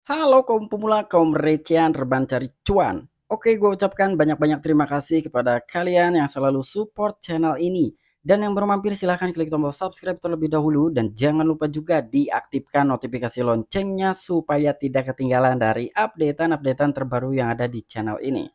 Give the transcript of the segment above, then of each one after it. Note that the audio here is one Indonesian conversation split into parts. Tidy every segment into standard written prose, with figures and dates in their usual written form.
Halo kaum pemula, kaum recehan, reban cari cuan. Oke, gue ucapkan banyak-banyak terima kasih kepada kalian yang selalu support channel ini. Dan yang baru mampir silahkan klik tombol subscribe terlebih dahulu. Dan jangan lupa juga diaktifkan notifikasi loncengnya supaya tidak ketinggalan dari updatean-updatean terbaru yang ada di channel ini.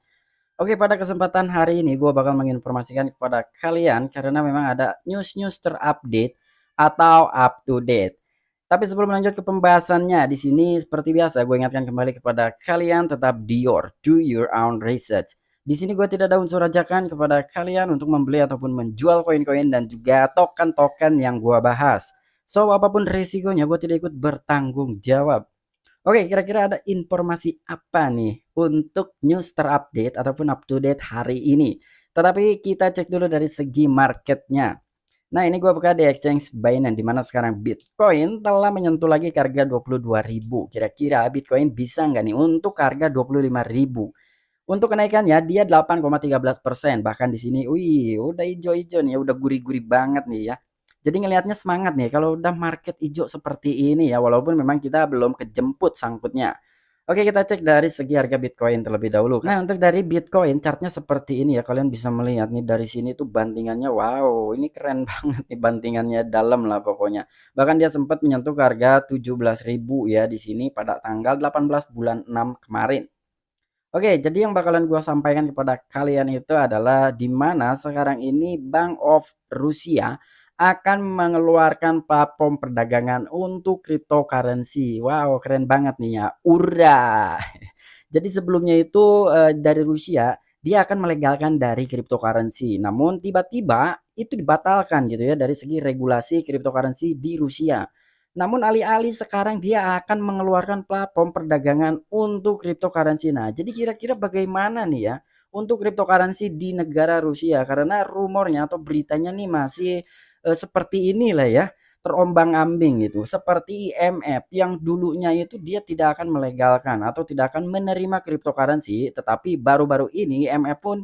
Oke, pada kesempatan hari ini gue bakal menginformasikan kepada kalian karena memang ada news-news terupdate atau up to date. Tapi sebelum lanjut ke pembahasannya, di sini seperti biasa gue ingatkan kembali kepada kalian tetap do your own research. Di sini gue tidak ada unsur ajakan kepada kalian untuk membeli ataupun menjual koin-koin dan juga token-token yang gue bahas. So, apapun risikonya gue tidak ikut bertanggung jawab. Oke, kira-kira ada informasi apa nih untuk news terupdate ataupun up to date hari ini? Tetapi kita cek dulu dari segi marketnya. Nah, ini gua buka di exchange Binance di mana sekarang Bitcoin telah menyentuh lagi ke harga 22.000. Kira-kira Bitcoin bisa nggak nih untuk harga 25.000? Untuk kenaikannya dia 8,13%. Bahkan di sini, wih, udah hijau-hijau nih, udah gurih-gurih banget nih ya. Jadi ngelihatnya semangat nih kalau udah market hijau seperti ini ya, walaupun memang kita belum kejemput sangkutnya. Oke, kita cek dari segi harga Bitcoin terlebih dahulu. Nah, untuk dari Bitcoin chartnya seperti ini ya. Kalian bisa melihat nih dari sini tuh bantingannya. Wow, ini keren banget nih bantingannya dalam lah pokoknya. Bahkan dia sempat menyentuh ke harga 17.000 ya di sini pada tanggal 18 bulan 6 kemarin. Oke, jadi yang bakalan gua sampaikan kepada kalian itu adalah di mana sekarang ini Bank of Rusia akan mengeluarkan platform perdagangan untuk cryptocurrency. Wow, keren banget nih ya. Ura. Jadi sebelumnya itu dari Rusia dia akan melegalkan dari cryptocurrency. Namun tiba-tiba itu dibatalkan gitu ya dari segi regulasi cryptocurrency di Rusia. Namun alih-alih sekarang dia akan mengeluarkan platform perdagangan untuk cryptocurrency. Nah, jadi kira-kira bagaimana nih ya untuk cryptocurrency di negara Rusia? Karena rumornya atau beritanya nih masih seperti inilah ya, terombang-ambing gitu. Seperti IMF yang dulunya itu dia tidak akan melegalkan atau tidak akan menerima cryptocurrency, tetapi baru-baru ini IMF pun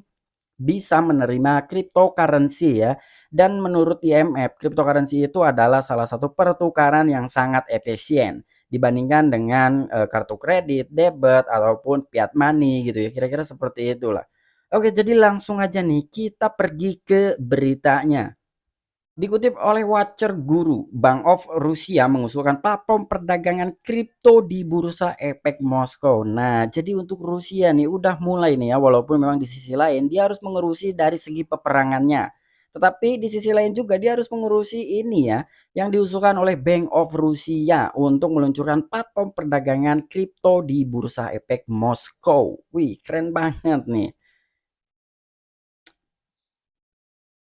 bisa menerima cryptocurrency ya. Dan menurut IMF, cryptocurrency itu adalah salah satu pertukaran yang sangat efisien dibandingkan dengan kartu kredit, debit ataupun fiat money gitu ya. Kira-kira seperti itulah. Oke, jadi langsung aja nih kita pergi ke beritanya. Dikutip oleh Watcher Guru, Bank of Rusia mengusulkan platform perdagangan kripto di bursa efek Moskow. Nah, jadi untuk Rusia nih udah mulai nih ya, walaupun memang di sisi lain dia harus mengurusi dari segi peperangannya. Tetapi di sisi lain juga dia harus mengurusi ini ya, yang diusulkan oleh Bank of Rusia untuk meluncurkan platform perdagangan kripto di bursa efek Moskow. Wih, keren banget nih.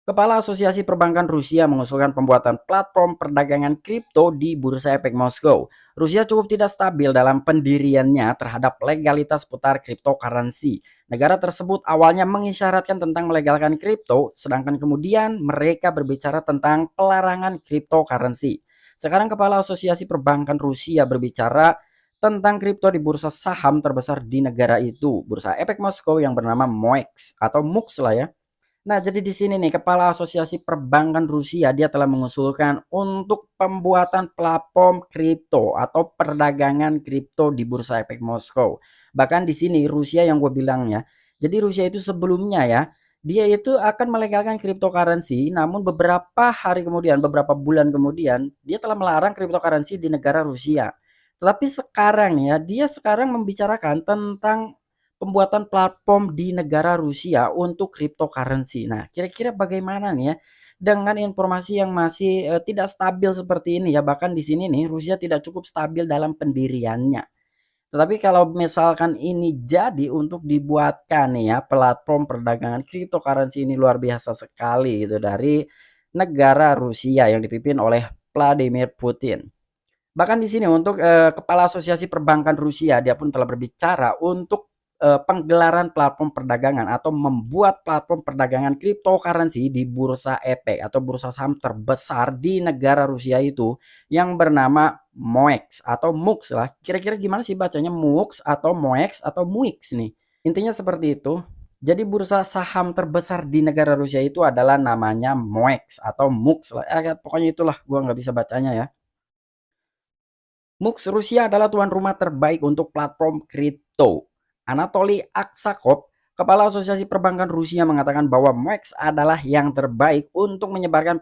Kepala Asosiasi Perbankan Rusia mengusulkan pembuatan platform perdagangan kripto di Bursa Efek Moskow. Rusia cukup tidak stabil dalam pendiriannya terhadap legalitas putar cryptocurrency. Negara tersebut awalnya mengisyaratkan tentang melegalkan kripto, sedangkan kemudian mereka berbicara tentang pelarangan cryptocurrency. Sekarang Kepala Asosiasi Perbankan Rusia berbicara tentang kripto di bursa saham terbesar di negara itu, Bursa Efek Moskow yang bernama MOEX atau MUX lah ya. Nah, jadi di sini nih Kepala Asosiasi Perbankan Rusia dia telah mengusulkan untuk pembuatan platform kripto atau perdagangan kripto di Bursa Efek Moskow. Bahkan di sini Rusia yang gue bilang ya. Jadi Rusia itu sebelumnya ya, dia itu akan melegalkan cryptocurrency, namun beberapa hari kemudian, beberapa bulan kemudian, dia telah melarang cryptocurrency di negara Rusia. Tetapi sekarang ya, dia sekarang membicarakan tentang pembuatan platform di negara Rusia untuk cryptocurrency. Nah, kira-kira bagaimana nih ya dengan informasi yang masih tidak stabil seperti ini ya. Bahkan di sini nih Rusia tidak cukup stabil dalam pendiriannya. Tetapi kalau misalkan ini jadi untuk dibuatkan nih ya platform perdagangan cryptocurrency ini luar biasa sekali gitu dari negara Rusia yang dipimpin oleh Vladimir Putin. Bahkan di sini untuk Kepala Asosiasi Perbankan Rusia dia pun telah berbicara untuk penggelaran platform perdagangan atau membuat platform perdagangan cryptocurrency di bursa efek atau bursa saham terbesar di negara Rusia itu yang bernama MOEX atau MUX lah. Kira-kira gimana sih bacanya MUX atau MOEX atau MUIX nih? Intinya seperti itu. Jadi bursa saham terbesar di negara Rusia itu adalah namanya MOEX atau MUX lah. Pokoknya itulah gua nggak bisa bacanya ya. MUX Rusia adalah tuan rumah terbaik untuk platform kripto. Anatoly Aksakov, Kepala Asosiasi Perbankan Rusia mengatakan bahwa MUX adalah yang terbaik untuk menyebarkan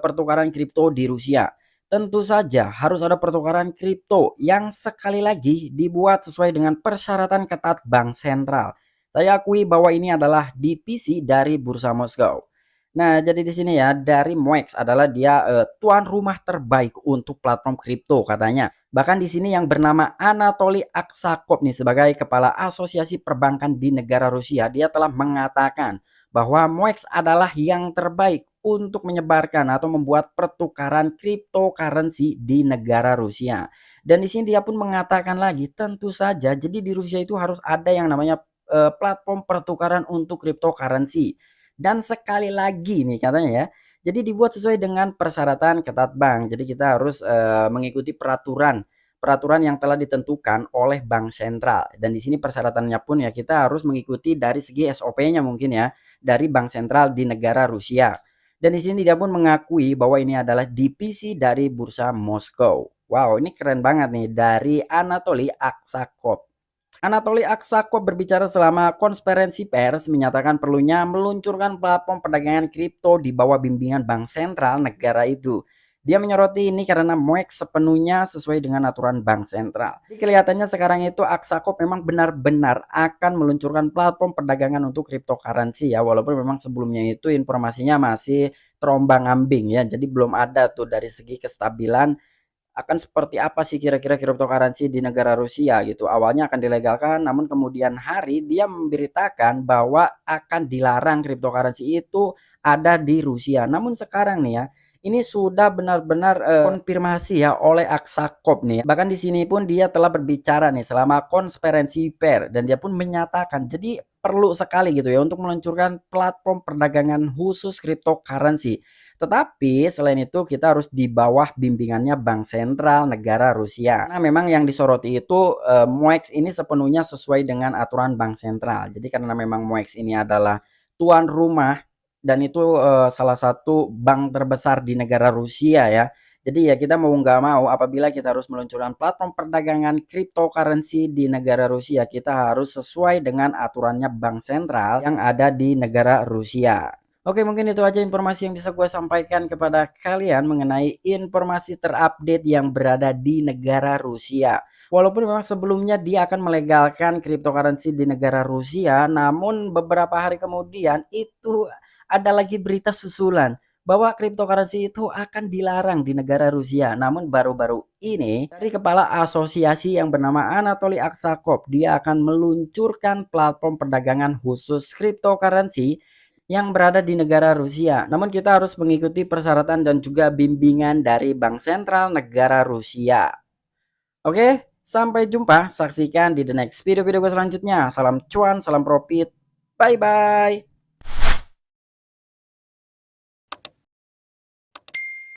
pertukaran kripto di Rusia. Tentu saja harus ada pertukaran kripto yang sekali lagi dibuat sesuai dengan persyaratan ketat bank sentral. Saya akui bahwa ini adalah divisi dari Bursa Moskow. Nah, jadi di sini ya, dari MUX adalah dia tuan rumah terbaik untuk platform kripto katanya. Bahkan di sini yang bernama Anatoly Aksakov nih sebagai kepala asosiasi perbankan di negara Rusia, dia telah mengatakan bahwa MOEX adalah yang terbaik untuk menyebarkan atau membuat pertukaran cryptocurrency di negara Rusia. Dan di sini dia pun mengatakan lagi, tentu saja jadi di Rusia itu harus ada yang namanya platform pertukaran untuk cryptocurrency. Dan sekali lagi nih katanya ya, jadi dibuat sesuai dengan persyaratan ketat bank. Jadi kita harus mengikuti peraturan yang telah ditentukan oleh bank sentral. Dan di sini persyaratannya pun ya kita harus mengikuti dari segi SOP-nya mungkin ya dari bank sentral di negara Rusia. Dan di sini dia pun mengakui bahwa ini adalah divisi dari Bursa Moskow. Wow, ini keren banget nih dari Anatoly Aksakov. Anatoly Aksakov berbicara selama konferensi pers menyatakan perlunya meluncurkan platform perdagangan kripto di bawah bimbingan bank sentral negara itu. Dia menyoroti ini karena MOEX sepenuhnya sesuai dengan aturan bank sentral. Jadi kelihatannya sekarang itu Aksakov memang benar-benar akan meluncurkan platform perdagangan untuk cryptocurrency ya, walaupun memang sebelumnya itu informasinya masih terombang-ambing ya. Jadi belum ada tuh dari segi kestabilan akan seperti apa sih kira-kira cryptocurrency di negara Rusia gitu. Awalnya akan dilegalkan, namun kemudian hari dia memberitakan bahwa akan dilarang cryptocurrency itu ada di Rusia. Namun sekarang nih ya, ini sudah benar-benar konfirmasi ya oleh Aksakov nih. Bahkan di sini pun dia telah berbicara nih selama konferensi pers dan dia pun menyatakan jadi perlu sekali gitu ya untuk meluncurkan platform perdagangan khusus cryptocurrency. Tetapi selain itu kita harus di bawah bimbingannya bank sentral negara Rusia. Nah, memang yang disoroti itu MOEX ini sepenuhnya sesuai dengan aturan bank sentral. Jadi karena memang MOEX ini adalah tuan rumah dan itu salah satu bank terbesar di negara Rusia ya. Jadi ya kita mau nggak mau apabila kita harus meluncurkan platform perdagangan cryptocurrency di negara Rusia, kita harus sesuai dengan aturannya bank sentral yang ada di negara Rusia. Oke, mungkin itu aja informasi yang bisa gue sampaikan kepada kalian mengenai informasi terupdate yang berada di negara Rusia. Walaupun memang sebelumnya dia akan melegalkan cryptocurrency di negara Rusia, namun beberapa hari kemudian itu ada lagi berita susulan bahwa cryptocurrency itu akan dilarang di negara Rusia. Namun baru-baru ini dari kepala asosiasi yang bernama Anatoly Aksakov, dia akan meluncurkan platform perdagangan khusus cryptocurrency yang berada di negara Rusia. Namun kita harus mengikuti persyaratan dan juga bimbingan dari Bank Sentral negara Rusia. Oke, sampai jumpa. Saksikan di the next video-video gue selanjutnya. Salam cuan, salam profit. Bye-bye.